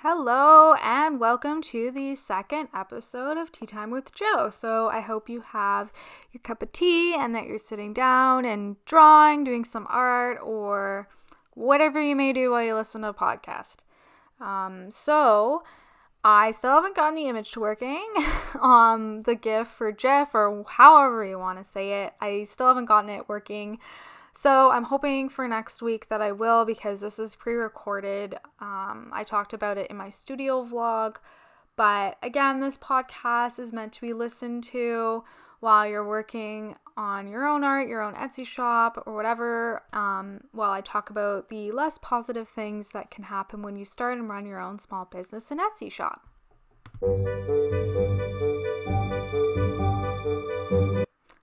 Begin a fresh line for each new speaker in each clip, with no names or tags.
Hello and welcome to the second episode of Tea Time with Joe. So I hope you have your cup of tea and that you're sitting down and drawing, doing some art, or whatever you may do while you listen to a podcast. So I still haven't gotten the image to working on the GIF for GIF or however you want to say it. I still haven't gotten it working. So I'm hoping for next week that I will, because this is pre-recorded. I talked about it in my studio vlog, but again, this podcast is meant to be listened to while you're working on your own art, your own Etsy shop, or whatever, while I talk about the less positive things that can happen when you start and run your own small business and Etsy shop.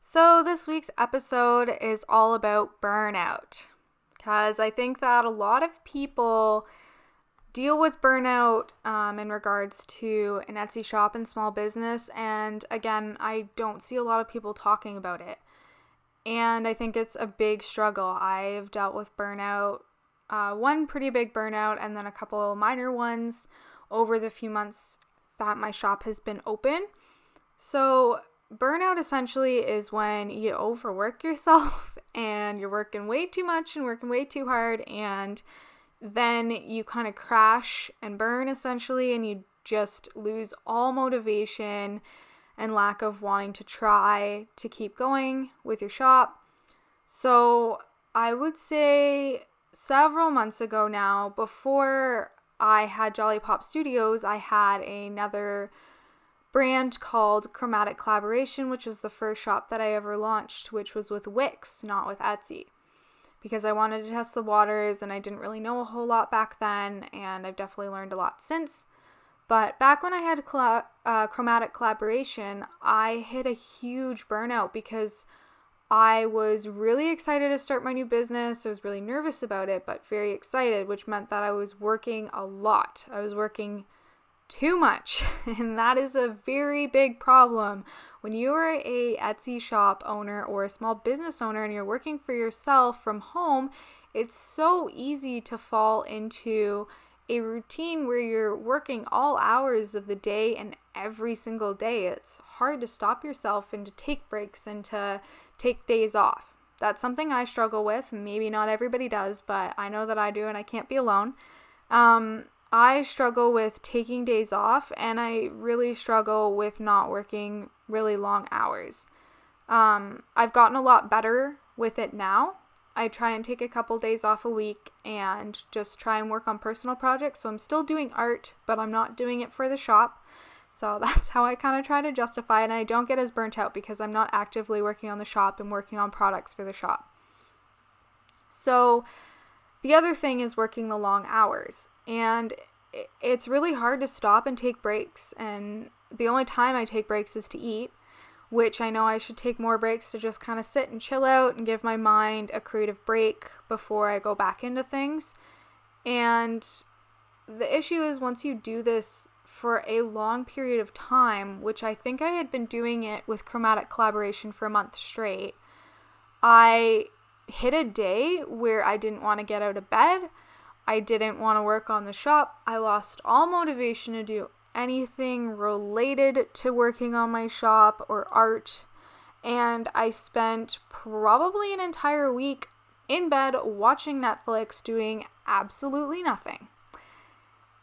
So this week's episode is all about burnout, because I think that a lot of people deal with burnout in regards to an Etsy shop and small business, and again, I don't see a lot of people talking about it, and I think it's a big struggle. I've dealt with burnout, one pretty big burnout, and then a couple minor ones over the few months that my shop has been open. So burnout essentially is when you overwork yourself and you're working way too much and working way too hard, and then you kind of crash and burn essentially, and you just lose all motivation and lack of wanting to try to keep going with your shop. So I would say several months ago now, before I had Jolly Pop Studios, I had another brand called Chromatic Collaboration, which was the first shop that I ever launched, which was with Wix, not with Etsy, because I wanted to test the waters and I didn't really know a whole lot back then, and I've definitely learned a lot since. But back when I had Chromatic Collaboration, I hit a huge burnout because I was really excited to start my new business. I was really nervous about it, but very excited, which meant that I was working a lot. I was working too much, and that is a very big problem when you are a Etsy shop owner or a small business owner and you're working for yourself from home. It's so easy to fall into a routine where you're working all hours of the day and every single day. It's hard to stop yourself and to take breaks and to take days off. That's something I struggle with. Maybe not everybody does, but I know that I do, and I can't be alone. I struggle with taking days off, and I really struggle with not working really long hours. I've gotten a lot better with it now. I try and take a couple days off a week and just try and work on personal projects. So I'm still doing art, but I'm not doing it for the shop. So that's how I kind of try to justify it, and I don't get as burnt out because I'm not actively working on the shop and working on products for the shop. So the other thing is working the long hours, and it's really hard to stop and take breaks, and the only time I take breaks is to eat, which I know I should take more breaks to just kind of sit and chill out and give my mind a creative break before I go back into things. And the issue is, once you do this for a long period of time, which I think I had been doing it with Chromatic Collaboration for a month straight, I hit a day where I didn't want to get out of bed. I didn't want to work on the shop. I lost all motivation to do anything related to working on my shop or art. And I spent probably an entire week in bed watching Netflix doing absolutely nothing.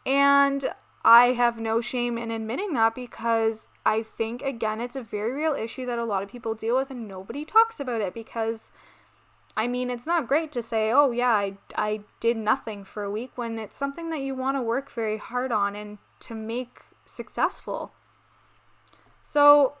And I have no shame in admitting that, because I think, again, it's a very real issue that a lot of people deal with and nobody talks about it, because I mean, it's not great to say, oh yeah, I did nothing for a week, when it's something that you want to work very hard on and to make successful. So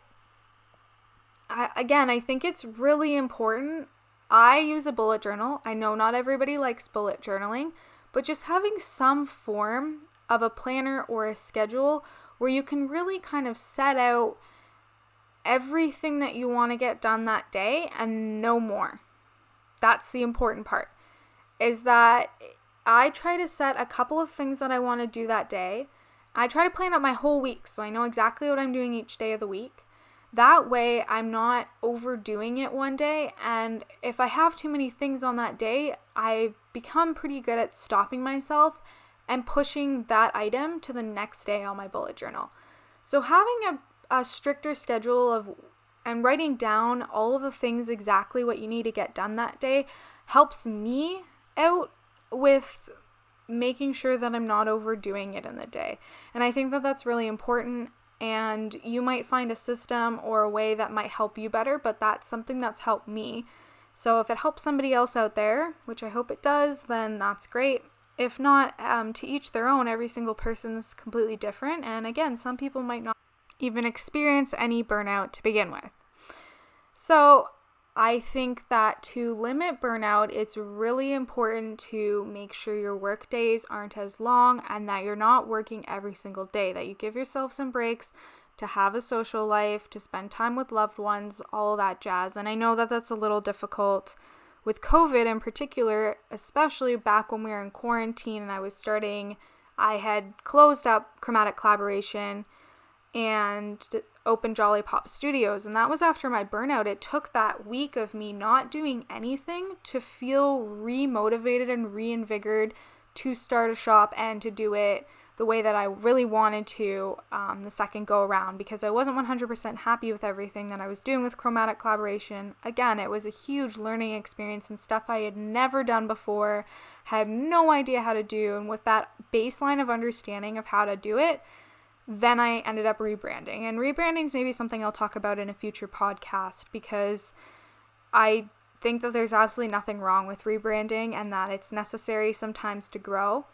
I think it's really important. I use a bullet journal. I know not everybody likes bullet journaling, but just having some form of a planner or a schedule where you can really kind of set out everything that you want to get done that day and no more. That's the important part, is that I try to set a couple of things that I want to do that day. I try to plan out my whole week so I know exactly what I'm doing each day of the week. That way I'm not overdoing it one day, and if I have too many things on that day, I become pretty good at stopping myself and pushing that item to the next day on my bullet journal. So having a stricter schedule of and writing down all of the things exactly what you need to get done that day helps me out with making sure that I'm not overdoing it in the day. And I think that that's really important, and you might find a system or a way that might help you better, but that's something that's helped me. So if it helps somebody else out there, which I hope it does, then that's great. If not, to each their own. Every single person's completely different, and again, some people might not even experience any burnout to begin with. So I think that to limit burnout, it's really important to make sure your work days aren't as long and that you're not working every single day, that you give yourself some breaks to have a social life, to spend time with loved ones, all that jazz. And I know that that's a little difficult with COVID in particular, especially back when we were in quarantine and I had closed up Chromatic Collaboration and opened Jolly Pop Studios, and that was after my burnout. It took that week of me not doing anything to feel re-motivated and reinvigorated to start a shop and to do it the way that I really wanted to the second go around, because I wasn't 100% happy with everything that I was doing with Chromatic Collaboration. Again, it was a huge learning experience and stuff I had never done before, had no idea how to do, and with that baseline of understanding of how to do it, then I ended up rebranding. And rebranding is maybe something I'll talk about in a future podcast, because I think that there's absolutely nothing wrong with rebranding and that it's necessary sometimes to grow.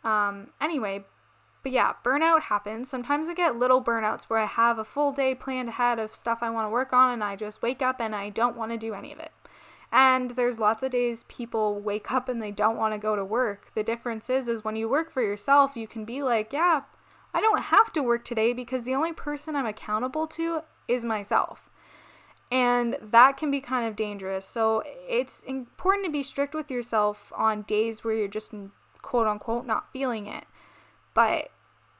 But yeah, burnout happens. Sometimes I get little burnouts where I have a full day planned ahead of stuff I want to work on and I just wake up and I don't want to do any of it. And there's lots of days people wake up and they don't want to go to work. The difference is when you work for yourself, you can be like, yeah, I don't have to work today because the only person I'm accountable to is myself. And that can be kind of dangerous. So it's important to be strict with yourself on days where you're just quote unquote not feeling it. But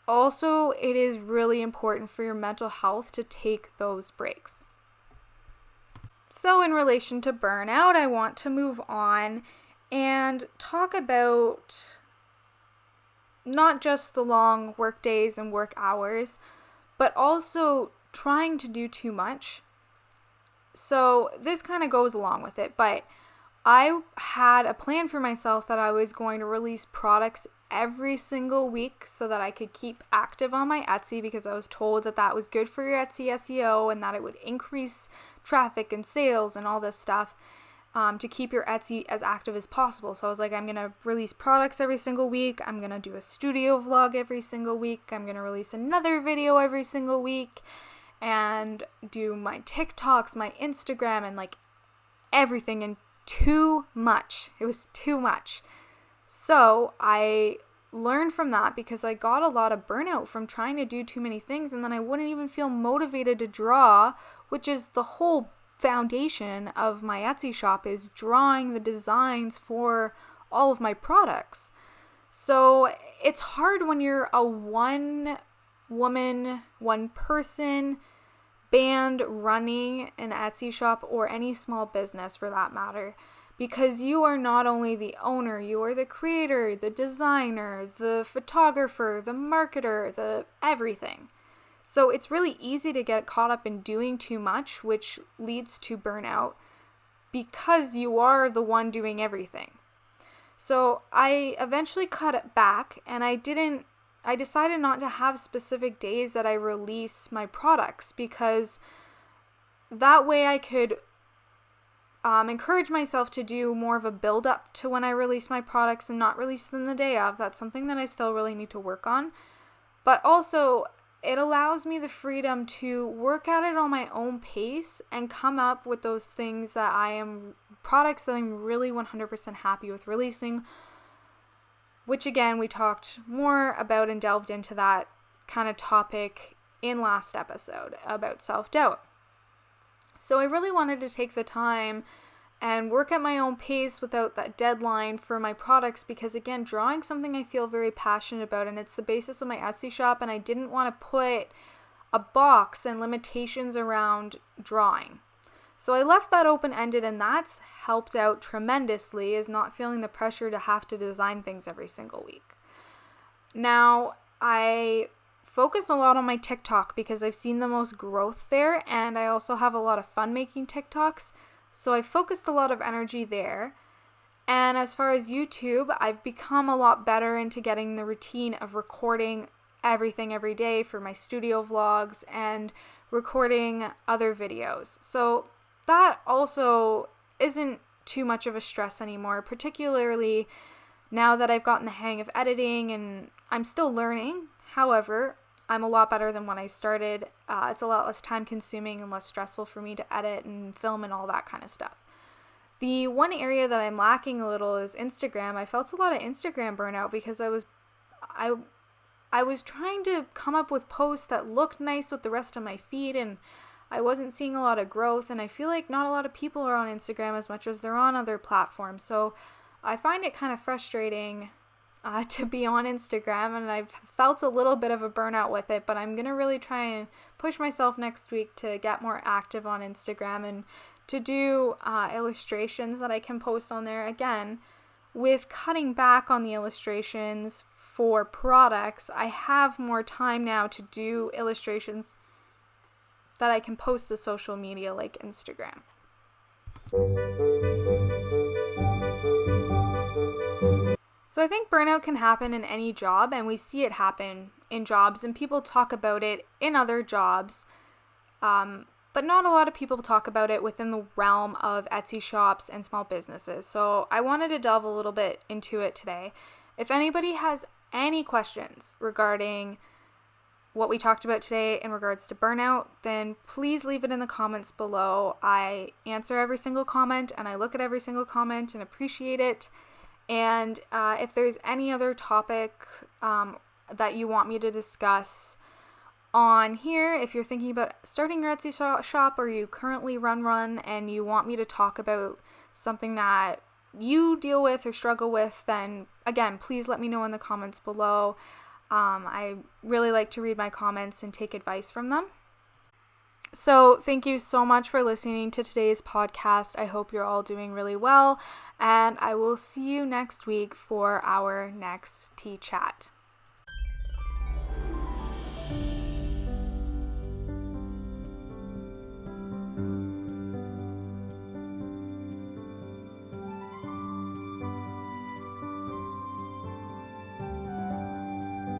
also it is really important for your mental health to take those breaks. So in relation to burnout, I want to move on and talk about not just the long work days and work hours, but also trying to do too much. So this kind of goes along with it, but I had a plan for myself that I was going to release products every single week so that I could keep active on my Etsy, because I was told that that was good for your Etsy SEO and that it would increase traffic and sales and all this stuff. To keep your Etsy as active as possible. So I was like, I'm going to release products every single week. I'm going to do a studio vlog every single week. I'm going to release another video every single week and do my TikToks, my Instagram, and like everything, and too much. It was too much. So I learned from that, because I got a lot of burnout from trying to do too many things, and then I wouldn't even feel motivated to draw, which is the whole foundation of my Etsy shop, is drawing the designs for all of my products. So it's hard when you're a one woman, one person band running an Etsy shop, or any small business for that matter, because you are not only the owner, you are the creator, the designer, the photographer, the marketer, the everything. So it's really easy to get caught up in doing too much, which leads to burnout, because you are the one doing everything. So I eventually cut it back, and I decided not to have specific days that I release my products, because that way I could encourage myself to do more of a build up to when I release my products and not release them the day of. That's something that I still really need to work on. But also, it allows me the freedom to work at it on my own pace and come up with those things products that I'm really 100% happy with releasing, which again, we talked more about and delved into that kind of topic in last episode about self-doubt. So I really wanted to take the time and work at my own pace without that deadline for my products, because again, drawing something I feel very passionate about, and it's the basis of my Etsy shop, and I didn't want to put a box and limitations around drawing. So I left that open-ended, and that's helped out tremendously, is not feeling the pressure to have to design things every single week. Now, I focus a lot on my TikTok because I've seen the most growth there, and I also have a lot of fun making TikToks, so I focused a lot of energy there. And as far as YouTube, I've become a lot better into getting the routine of recording everything every day for my studio vlogs and recording other videos. So that also isn't too much of a stress anymore, particularly now that I've gotten the hang of editing, and I'm still learning. However, I'm a lot better than when I started. It's a lot less time consuming and less stressful for me to edit and film and all that kind of stuff. The one area that I'm lacking a little is Instagram. I felt a lot of Instagram burnout because I was trying to come up with posts that looked nice with the rest of my feed, and I wasn't seeing a lot of growth, and I feel like not a lot of people are on Instagram as much as they're on other platforms. So I find it kind of frustrating to be on Instagram, and I've felt a little bit of a burnout with it, but I'm going to really try and push myself next week to get more active on Instagram and to do illustrations that I can post on there. Again, with cutting back on the illustrations for products, I have more time now to do illustrations that I can post to social media like Instagram. So I think burnout can happen in any job, and we see it happen in jobs, and people talk about it in other jobs. But not a lot of people talk about it within the realm of Etsy shops and small businesses. So I wanted to delve a little bit into it today. If anybody has any questions regarding what we talked about today in regards to burnout, then please leave it in the comments below. I answer every single comment, and I look at every single comment and appreciate it. And if there's any other topic that you want me to discuss on here, if you're thinking about starting your Etsy shop or you currently run and you want me to talk about something that you deal with or struggle with, then again, please let me know in the comments below. I really like to read my comments and take advice from them. So thank you so much for listening to today's podcast. I hope you're all doing really well, and I will see you next week for our next tea chat.